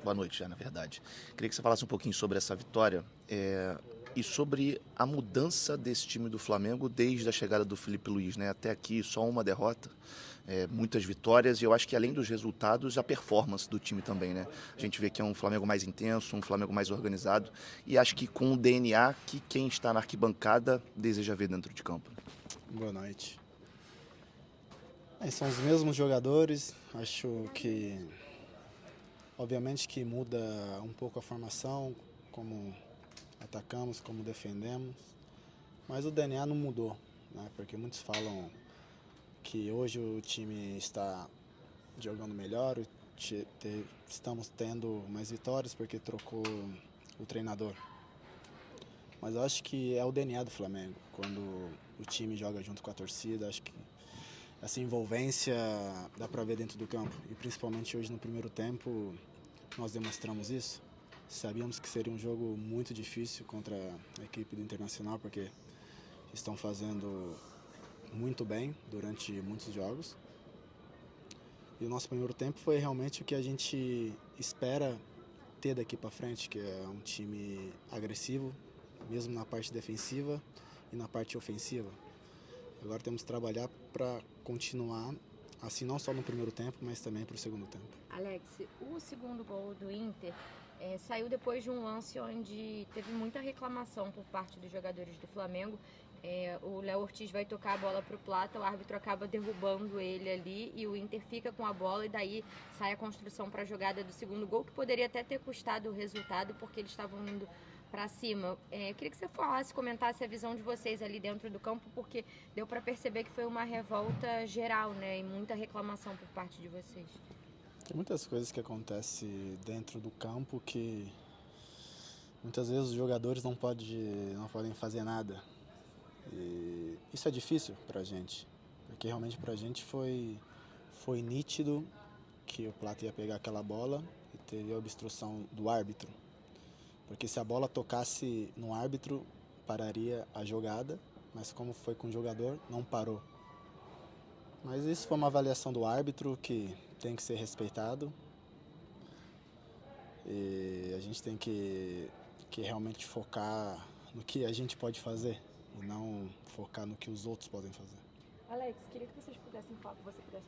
Boa noite, já, na verdade. Queria que você falasse um pouquinho sobre essa vitória e sobre a mudança desse time do Flamengo desde a chegada do Felipe Luiz, né? Até aqui, só uma derrota, muitas vitórias, e eu acho que além dos resultados, a performance do time também, né? A gente vê que é um Flamengo mais intenso, um Flamengo mais organizado, e acho que com o DNA que quem está na arquibancada deseja ver dentro de campo. Boa noite. São os mesmos jogadores, acho que obviamente que muda um pouco a formação, como atacamos, como defendemos, mas o DNA não mudou, né? Porque muitos falam que hoje o time está jogando melhor, estamos tendo mais vitórias porque trocou o treinador. Mas eu acho que é o DNA do Flamengo, quando o time joga junto com a torcida, acho que essa envolvência dá para ver dentro do campo. E principalmente hoje no primeiro tempo nós demonstramos isso. Sabíamos que seria um jogo muito difícil contra a equipe do Internacional, porque estão fazendo muito bem durante muitos jogos. E o nosso primeiro tempo foi realmente o que a gente espera ter daqui para frente, que é um time agressivo, mesmo na parte defensiva e na parte ofensiva. Agora temos que trabalhar para continuar assim, não só no primeiro tempo, mas também para o segundo tempo. Alex, o segundo gol do Inter saiu depois de um lance onde teve muita reclamação por parte dos jogadores do Flamengo. O Léo Ortiz vai tocar a bola para o Plata, o árbitro acaba derrubando ele ali e o Inter fica com a bola e daí sai a construção para a jogada do segundo gol, que poderia até ter custado o resultado porque eles estavam indo para cima. Queria que você falasse, comentasse a visão de vocês ali dentro do campo, porque deu para perceber que foi uma revolta geral, né, e muita reclamação por parte de vocês. Tem muitas coisas que acontecem dentro do campo que muitas vezes os jogadores não podem fazer nada. E isso é difícil pra gente, porque realmente pra gente foi nítido que o Plata ia pegar aquela bola e teve a obstrução do árbitro. Porque se a bola tocasse no árbitro, pararia a jogada, mas como foi com o jogador, não parou. Mas isso foi uma avaliação do árbitro que tem que ser respeitado. E a gente tem que realmente focar no que a gente pode fazer e não focar no que os outros podem fazer. Alex, queria que você pudesse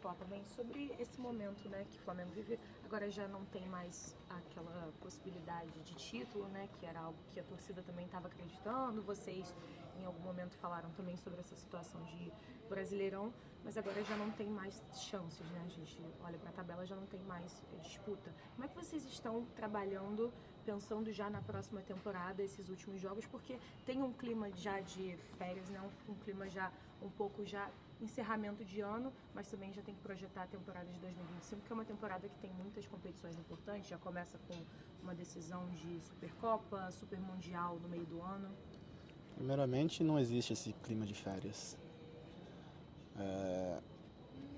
falar também sobre esse momento, né, que o Flamengo vive. Agora já não tem mais aquela possibilidade de título, né, que era algo que a torcida também estava acreditando. Vocês em algum momento falaram também sobre essa situação de Brasileirão, mas agora já não tem mais chances, né? A gente olha para a tabela, já não tem mais disputa. Como é que vocês estão trabalhando, pensando já na próxima temporada, esses últimos jogos? Porque tem um clima já de férias, né? Um clima já um pouco já encerramento de ano, mas também já tem que projetar a temporada de 2025, que é uma temporada que tem muitas competições importantes, já começa com uma decisão de Supercopa, Super Mundial no meio do ano. Primeiramente, não existe esse clima de férias.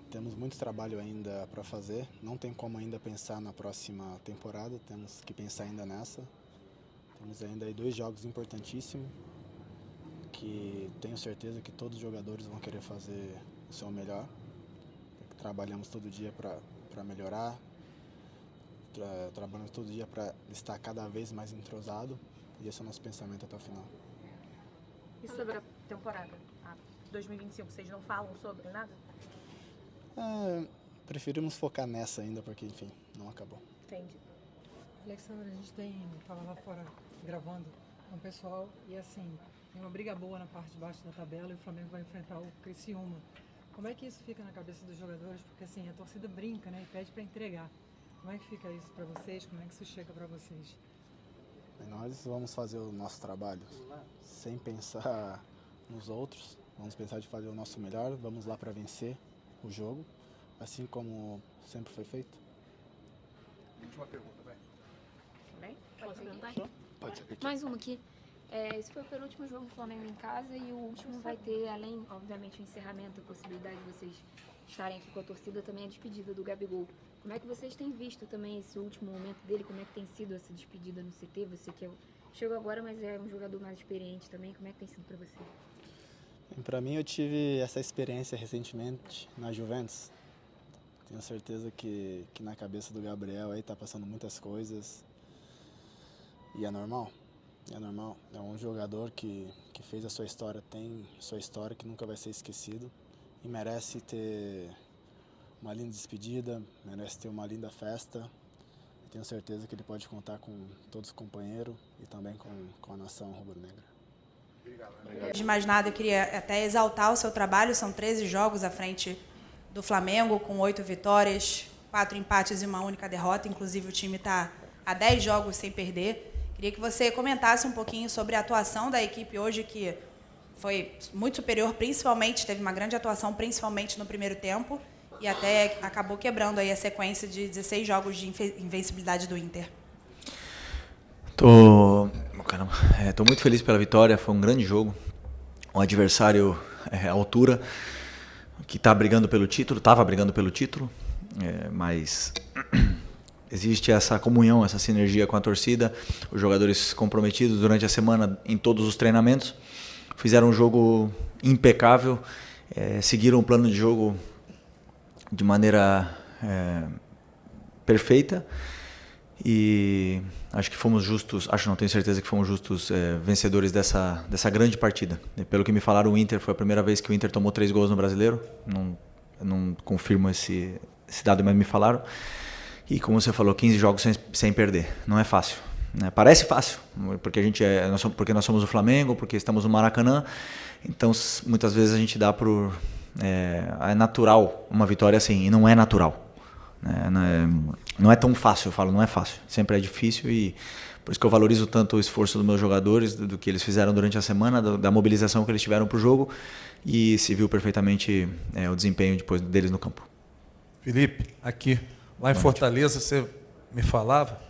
Temos muito trabalho ainda para fazer, não tem como ainda pensar na próxima temporada, temos que pensar ainda nessa. Temos ainda aí 2 jogos importantíssimos, que tenho certeza que todos os jogadores vão querer fazer o seu melhor. Trabalhamos todo dia para melhorar, trabalhamos todo dia para estar cada vez mais entrosado, e esse é o nosso pensamento até o final. E sobre a temporada 2025, vocês não falam sobre nada? Preferimos focar nessa ainda, porque enfim, não acabou. Entendi. Alexandre, a gente tava lá fora gravando com o pessoal e assim, tem uma briga boa na parte de baixo da tabela e o Flamengo vai enfrentar o Criciúma. Como é que isso fica na cabeça dos jogadores? Porque assim, a torcida brinca, né, e pede para entregar. Como é que fica isso para vocês? Como é que isso chega para vocês? Nós vamos fazer o nosso trabalho sem pensar nos outros, vamos pensar de fazer o nosso melhor, vamos lá para vencer o jogo, assim como sempre foi feito. Última pergunta, vai. Bem, pode perguntar? Pode ser. Mais uma aqui. Esse foi o penúltimo jogo do Flamengo em casa e o último vai ter, além, obviamente, o encerramento, a possibilidade de vocês estarem aqui com a torcida, também a despedida do Gabigol. Como é que vocês têm visto também esse último momento dele? Como é que tem sido essa despedida no CT? Você que chegou agora, mas é um jogador mais experiente também. Como é que tem sido para você? Para mim, eu tive essa experiência recentemente na Juventus. Tenho certeza que na cabeça do Gabriel aí tá passando muitas coisas e é normal. É normal. É um jogador que fez a sua história, tem sua história que nunca vai ser esquecido e merece ter uma linda despedida, merece ter uma linda festa. Tenho certeza que ele pode contar com todos os companheiros e também com a nação rubro-negra. Antes de mais nada, eu queria até exaltar o seu trabalho. São 13 jogos à frente do Flamengo, com 8 vitórias, 4 empates e uma única derrota. Inclusive, o time está há 10 jogos sem perder. Queria que você comentasse um pouquinho sobre a atuação da equipe hoje, que foi muito superior, principalmente, teve uma grande atuação, principalmente no primeiro tempo, e até acabou quebrando aí a sequência de 16 jogos de invencibilidade do Inter. Tô muito feliz pela vitória, foi um grande jogo. Um adversário à altura, que estava brigando pelo título, mas existe essa comunhão, essa sinergia com a torcida, os jogadores comprometidos durante a semana em todos os treinamentos, fizeram um jogo impecável, seguiram o plano de jogo de maneira perfeita e acho que fomos justos, tenho certeza que fomos justos vencedores dessa grande partida. Pelo que me falaram, o Inter foi a primeira vez que o Inter tomou 3 gols no Brasileiro, não confirmo esse dado, mas me falaram. E como você falou, 15 jogos sem perder, não é fácil. Né? Parece fácil, porque porque nós somos o Flamengo, porque estamos no Maracanã, então muitas vezes a gente dá por... é natural uma vitória assim, e não é natural. Não é tão fácil, eu falo, não é fácil. Sempre é difícil e por isso que eu valorizo tanto o esforço dos meus jogadores, do que eles fizeram durante a semana, da mobilização que eles tiveram para o jogo e se viu perfeitamente o desempenho depois deles no campo. Felipe, aqui, lá em Fortaleza, você me falava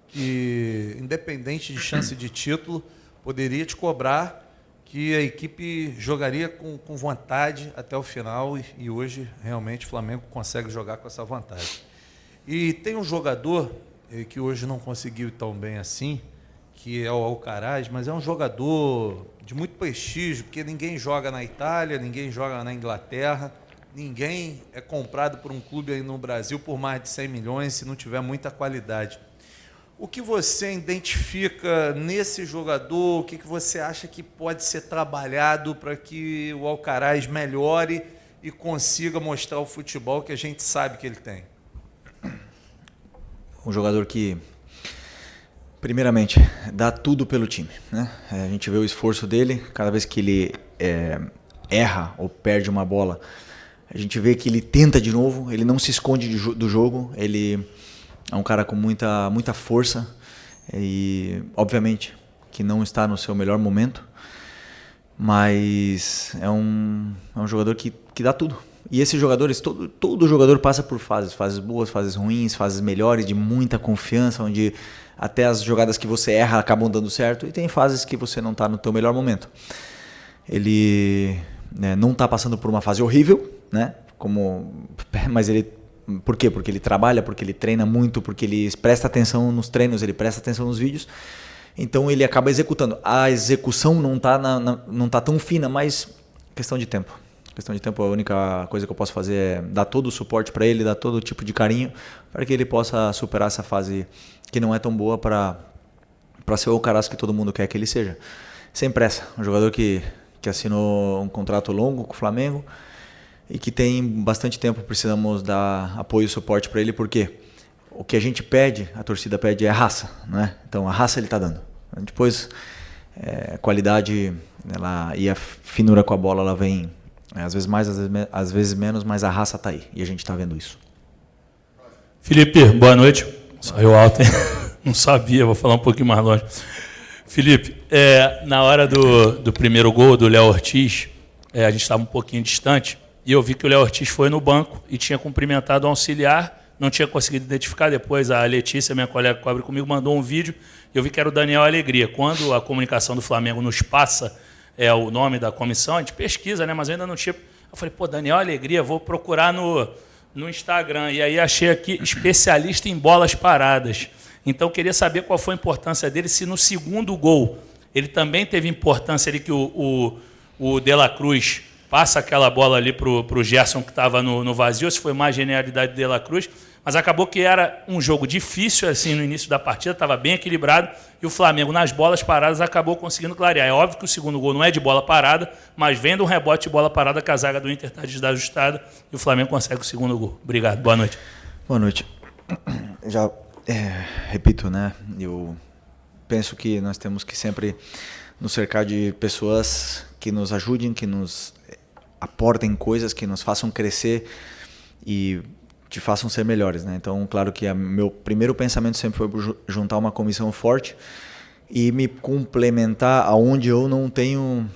que, independente de chance de título, poderia te cobrar que a equipe jogaria com vontade até o final e hoje realmente o Flamengo consegue jogar com essa vontade. E tem um jogador que hoje não conseguiu ir tão bem assim, que é o Alcaraz, mas é um jogador de muito prestígio, porque ninguém joga na Itália, ninguém joga na Inglaterra, ninguém é comprado por um clube aí no Brasil por mais de 100 milhões se não tiver muita qualidade. O que você identifica nesse jogador? O que você acha que pode ser trabalhado para que o Alcaraz melhore e consiga mostrar o futebol que a gente sabe que ele tem? Um jogador que, primeiramente, dá tudo pelo time. Né? A gente vê o esforço dele, cada vez que ele erra ou perde uma bola, a gente vê que ele tenta de novo, ele não se esconde do jogo, ele é um cara com muita força e, obviamente, que não está no seu melhor momento, mas é um jogador que dá tudo. E esses jogadores, todo jogador passa por fases boas, fases ruins, fases melhores, de muita confiança, onde até as jogadas que você erra acabam dando certo, e tem fases que você não está no teu melhor momento. Ele não está passando por uma fase horrível, né? Mas ele... Por quê? Porque ele trabalha, porque ele treina muito, porque ele presta atenção nos treinos, ele presta atenção nos vídeos, então ele acaba executando. A execução não está tão fina, mas questão de tempo. Questão de tempo, a única coisa que eu posso fazer é dar todo o suporte para ele, dar todo tipo de carinho, para que ele possa superar essa fase que não é tão boa para ser o Alcaraz que todo mundo quer que ele seja. Sem pressa, um jogador que assinou um contrato longo com o Flamengo e que tem bastante tempo, precisamos dar apoio e suporte para ele, porque o que a gente pede, a torcida pede é raça, né? Então a raça ele está dando. Depois, a qualidade e a finura com a bola, ela vem... Às vezes mais, às vezes menos, mas a raça está aí. E a gente está vendo isso. Felipe, boa noite. Saiu alto, hein? Não sabia, vou falar um pouquinho mais longe. Felipe, na hora do primeiro gol do Léo Ortiz, a gente estava um pouquinho distante, e eu vi que o Léo Ortiz foi no banco e tinha cumprimentado o auxiliar, não tinha conseguido identificar. Depois a Letícia, minha colega que cobre comigo, mandou um vídeo, e eu vi que era o Daniel Alegria. Quando a comunicação do Flamengo nos passa o nome da comissão, a gente pesquisa, né? Mas eu ainda não tinha... Eu falei, Daniel Alegria, vou procurar no Instagram. E aí achei aqui especialista em bolas paradas. Então, eu queria saber qual foi a importância dele, se no segundo gol ele também teve importância ali que o De La Cruz passa aquela bola ali para o Gerson que estava no vazio, se foi mais genialidade de De La Cruz, mas acabou que era um jogo difícil assim no início da partida, estava bem equilibrado, e o Flamengo, nas bolas paradas, acabou conseguindo clarear. É óbvio que o segundo gol não é de bola parada, mas vem de um rebote de bola parada que a zaga do Inter está desajustada e o Flamengo consegue o segundo gol. Obrigado, boa noite. Boa noite. Já repito, né? Eu penso que nós temos que sempre nos cercar de pessoas que nos ajudem, que nos aportem coisas, que nos façam crescer e te façam ser melhores, né? Então, claro que meu primeiro pensamento sempre foi juntar uma comissão forte e me complementar aonde eu não tenho,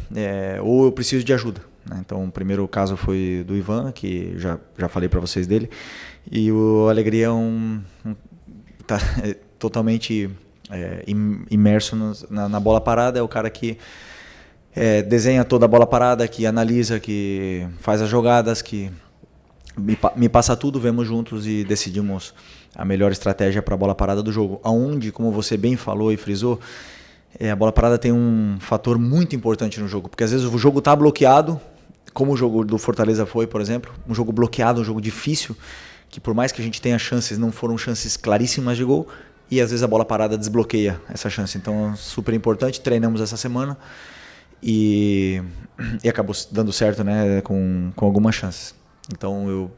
ou eu preciso de ajuda, né? Então, o primeiro caso foi do Ivan, que já falei para vocês dele, e o Alegria tá totalmente imerso na bola parada, é o cara que desenha toda a bola parada, que analisa, que faz as jogadas, que me passa tudo, vemos juntos e decidimos a melhor estratégia para a bola parada do jogo. Aonde, como você bem falou e frisou, a bola parada tem um fator muito importante no jogo, porque às vezes o jogo está bloqueado, como o jogo do Fortaleza foi, por exemplo, um jogo bloqueado, um jogo difícil, que por mais que a gente tenha chances, não foram chances claríssimas de gol, e às vezes a bola parada desbloqueia essa chance. Então é super importante, treinamos essa semana e acabou dando certo, né, com algumas chances. Então eu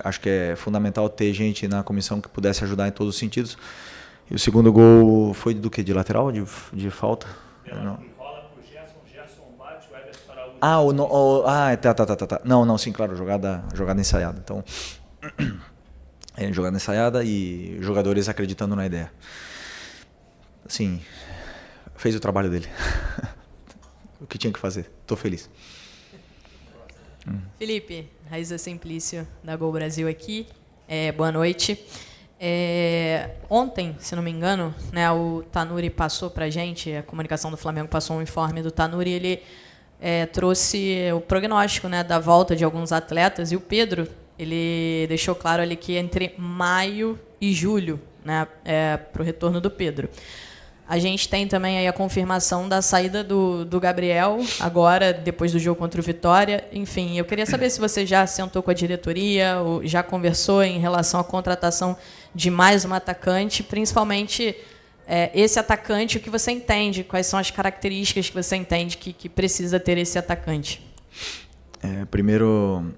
acho que é fundamental ter gente na comissão que pudesse ajudar em todos os sentidos. E o segundo gol foi do quê? De lateral? De falta? Não. Gerson bate, o Everton Araújo. Tá. Não, sim, claro, jogada ensaiada. Então, jogada ensaiada e jogadores acreditando na ideia. Assim, fez o trabalho dele. O que tinha que fazer. Estou feliz. Felipe, Raíza Simplício, da Gol Brasil aqui. Boa noite. Ontem, se não me engano, né, o Tanuri passou para a gente, a comunicação do Flamengo passou um informe do Tanuri, ele trouxe o prognóstico, né, da volta de alguns atletas, e o Pedro, ele deixou claro ali que entre maio e julho, né, para o retorno do Pedro. A gente tem também aí a confirmação da saída do Gabriel, agora, depois do jogo contra o Vitória. Enfim, eu queria saber se você já sentou com a diretoria, ou já conversou em relação à contratação de mais um atacante, principalmente esse atacante, o que você entende, quais são as características que você entende que precisa ter esse atacante? Primeiro,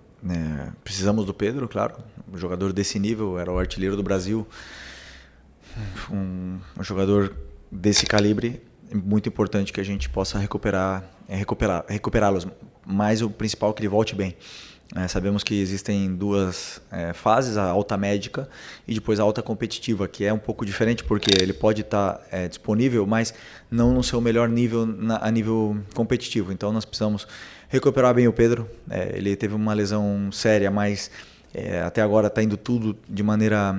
precisamos do Pedro, claro, um jogador desse nível, era o artilheiro do Brasil, um jogador desse calibre, é muito importante que a gente possa recuperá-los, mas o principal é que ele volte bem. Sabemos que existem duas fases, a alta médica e depois a alta competitiva, que é um pouco diferente porque ele pode estar disponível, mas não no seu melhor nível a nível competitivo. Então nós precisamos recuperar bem o Pedro. Ele teve uma lesão séria, mas até agora está indo tudo de maneira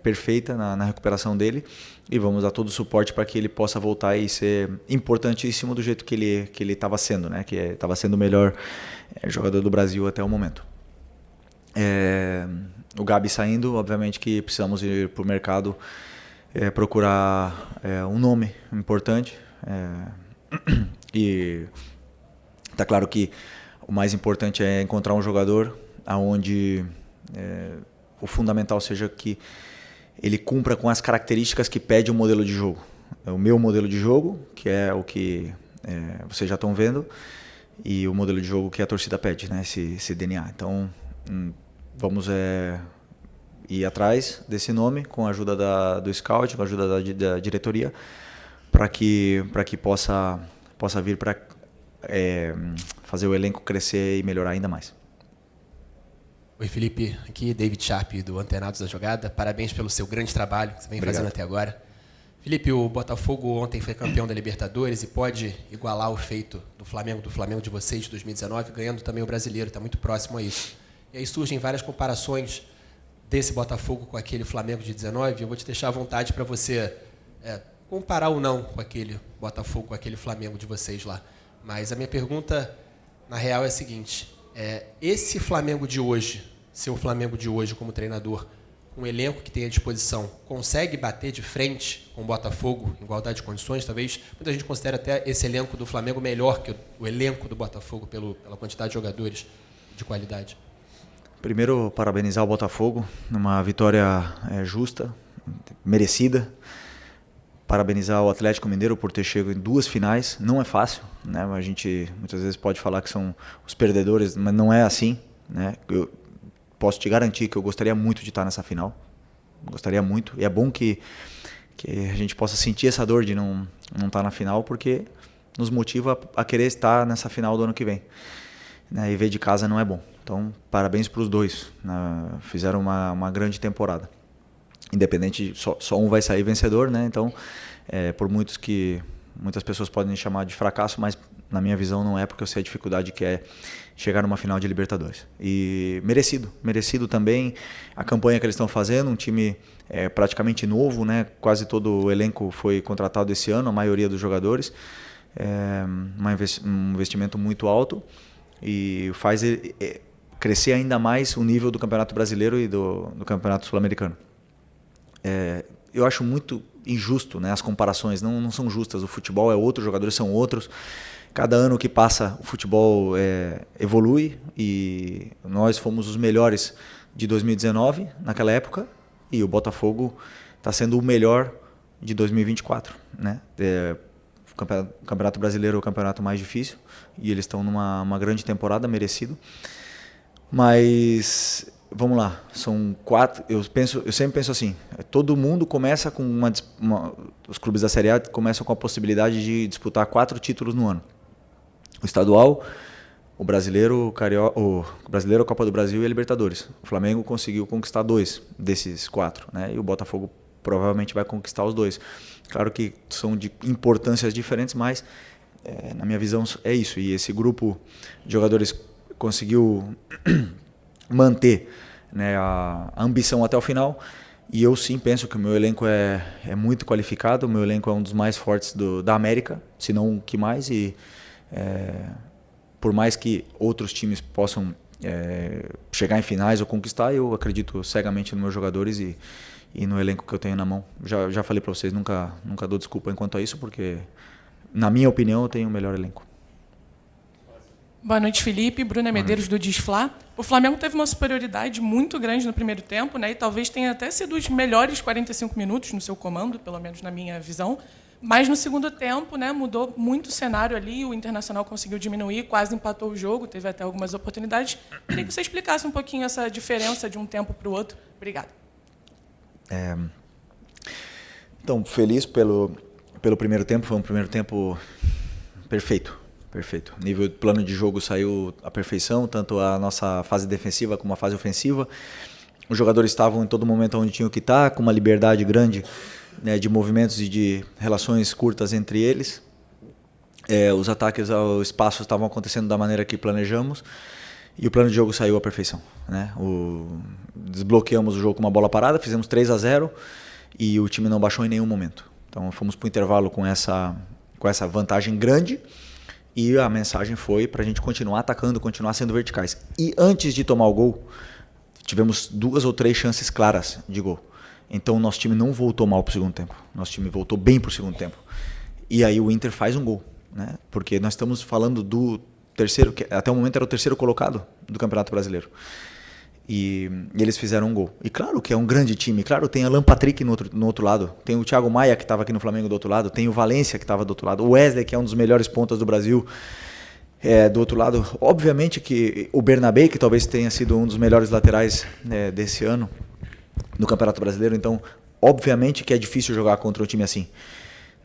perfeita na recuperação dele, e vamos dar todo o suporte para que ele possa voltar e ser importantíssimo do jeito que ele estava sendo, né? Que estava sendo o melhor jogador do Brasil até o momento. O Gabi saindo, obviamente que precisamos ir para o mercado procurar um nome importante, e está claro que o mais importante é encontrar um jogador onde o fundamental seja que ele cumpra com as características que pede o modelo de jogo. O meu modelo de jogo, que é o que vocês já estão vendo, e o modelo de jogo que a torcida pede, né? Esse DNA. Então, vamos ir atrás desse nome com a ajuda do scout, com a ajuda da diretoria, para que possa vir para fazer o elenco crescer e melhorar ainda mais. Oi, Felipe. Aqui David Sharp, do Antenados da Jogada. Parabéns pelo seu grande trabalho que você vem fazendo até agora. Felipe, o Botafogo ontem foi campeão da Libertadores e pode igualar o feito do Flamengo de vocês de 2019, ganhando também o Brasileiro, está muito próximo a isso. E aí surgem várias comparações desse Botafogo com aquele Flamengo de 19, eu vou te deixar à vontade para você comparar ou não com aquele Botafogo, com aquele Flamengo de vocês lá. Mas a minha pergunta, na real, é a seguinte: esse Flamengo de hoje, seu Flamengo de hoje como treinador, um elenco que tem à disposição, consegue bater de frente com o Botafogo em igualdade de condições? Talvez muita gente considere até esse elenco do Flamengo melhor que o elenco do Botafogo pela quantidade de jogadores de qualidade. Primeiro, parabenizar o Botafogo, numa vitória justa, merecida. Parabenizar o Atlético Mineiro por ter chegado em 2 finais. Não é fácil, né? A gente muitas vezes pode falar que são os perdedores, mas não é assim, né? Eu posso te garantir que eu gostaria muito de estar nessa final. Gostaria muito. E é bom que a gente possa sentir essa dor de não estar na final, porque nos motiva a querer estar nessa final do ano que vem. Né? E ver de casa não é bom. Então, parabéns para os dois. Né? Fizeram uma grande temporada. Independente, só um vai sair vencedor, né? Então, por muitas pessoas podem chamar de fracasso, mas na minha visão não é, porque eu sei a dificuldade que é chegar numa final de Libertadores. E merecido também a campanha que eles estão fazendo, um time praticamente novo, né? Quase todo o elenco foi contratado esse ano, a maioria dos jogadores, um investimento muito alto e faz crescer ainda mais o nível do Campeonato Brasileiro e do Campeonato Sul-Americano. Eu acho muito injusto, né? As comparações não são justas. O futebol é outro, os jogadores são outros. Cada ano que passa o futebol evolui e nós fomos os melhores de 2019 naquela época e o Botafogo está sendo o melhor de 2024, né? O Campeonato Brasileiro é o campeonato mais difícil e eles estão numa grande temporada, merecido. Mas vamos lá, são 4. Eu sempre penso assim: todo mundo começa com os clubes da Série A começam com a possibilidade de disputar 4 títulos no ano: o estadual, o brasileiro, a Copa do Brasil e a Libertadores. O Flamengo conseguiu conquistar 2 desses 4, né? E o Botafogo provavelmente vai conquistar os 2. Claro que são de importâncias diferentes, mas na minha visão é isso. E esse grupo de jogadores conseguiu manter, né, a ambição até o final. E eu sim penso que o meu elenco é muito qualificado. O meu elenco é um dos mais fortes da América, se não o que mais. E por mais que outros times possam chegar em finais ou conquistar, eu acredito cegamente nos meus jogadores e no elenco que eu tenho na mão. Já falei para vocês, nunca dou desculpa enquanto a isso, porque na minha opinião eu tenho o melhor elenco. Boa noite, Felipe. Bruna Medeiros, do Disflá. O Flamengo teve uma superioridade muito grande no primeiro tempo, né? E talvez tenha até sido os melhores 45 minutos no seu comando, pelo menos na minha visão. Mas no segundo tempo, né, mudou muito o cenário ali, o Internacional conseguiu diminuir, quase empatou o jogo, teve até algumas oportunidades. Queria que você explicasse um pouquinho essa diferença de um tempo para o outro. Obrigada. Então, feliz pelo primeiro tempo. Foi um primeiro tempo perfeito. Perfeito. O nível de plano de jogo saiu à perfeição, tanto a nossa fase defensiva como a fase ofensiva. Os jogadores estavam em todo momento onde tinham que estar, com uma liberdade grande, né, de movimentos e de relações curtas entre eles. Os ataques ao espaço estavam acontecendo da maneira que planejamos e o plano de jogo saiu à perfeição, né? Desbloqueamos o jogo com uma bola parada, fizemos 3-0 e o time não baixou em nenhum momento. Então fomos para o intervalo com essa vantagem grande. E a mensagem foi para a gente continuar atacando, continuar sendo verticais. E antes de tomar o gol, tivemos 2 ou 3 chances claras de gol. Então o nosso time não voltou mal para o segundo tempo. Nosso time voltou bem para o segundo tempo. E aí o Inter faz um gol, né? Porque nós estamos falando do terceiro, que até o momento era o terceiro colocado do Campeonato Brasileiro. E eles fizeram um gol. E claro que é um grande time. Claro, tem Alan Patrick no outro lado. Tem o Thiago Maia, que estava aqui no Flamengo do outro lado. Tem o Valência, que estava do outro lado. O Wesley, que é um dos melhores pontas do Brasil, do outro lado. Obviamente que o Bernabé, que talvez tenha sido um dos melhores laterais desse ano no Campeonato Brasileiro. Então, obviamente que é difícil jogar contra um time assim.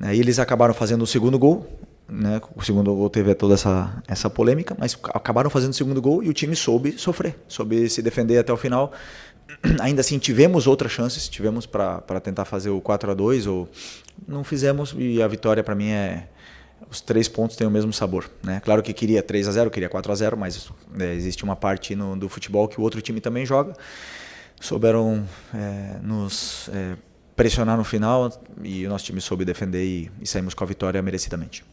E eles acabaram fazendo o segundo gol. Né? O segundo gol teve toda essa polêmica, mas acabaram fazendo o segundo gol e o time soube sofrer, soube se defender até o final. Ainda assim, tivemos outras chances, tivemos para tentar fazer o 4-2, ou não fizemos, e a vitória para mim os 3 pontos têm o mesmo sabor, né? Claro que queria 3-0, queria 4-0, mas existe uma parte do futebol que o outro time também joga. Souberam nos pressionar no final e o nosso time soube defender e saímos com a vitória merecidamente.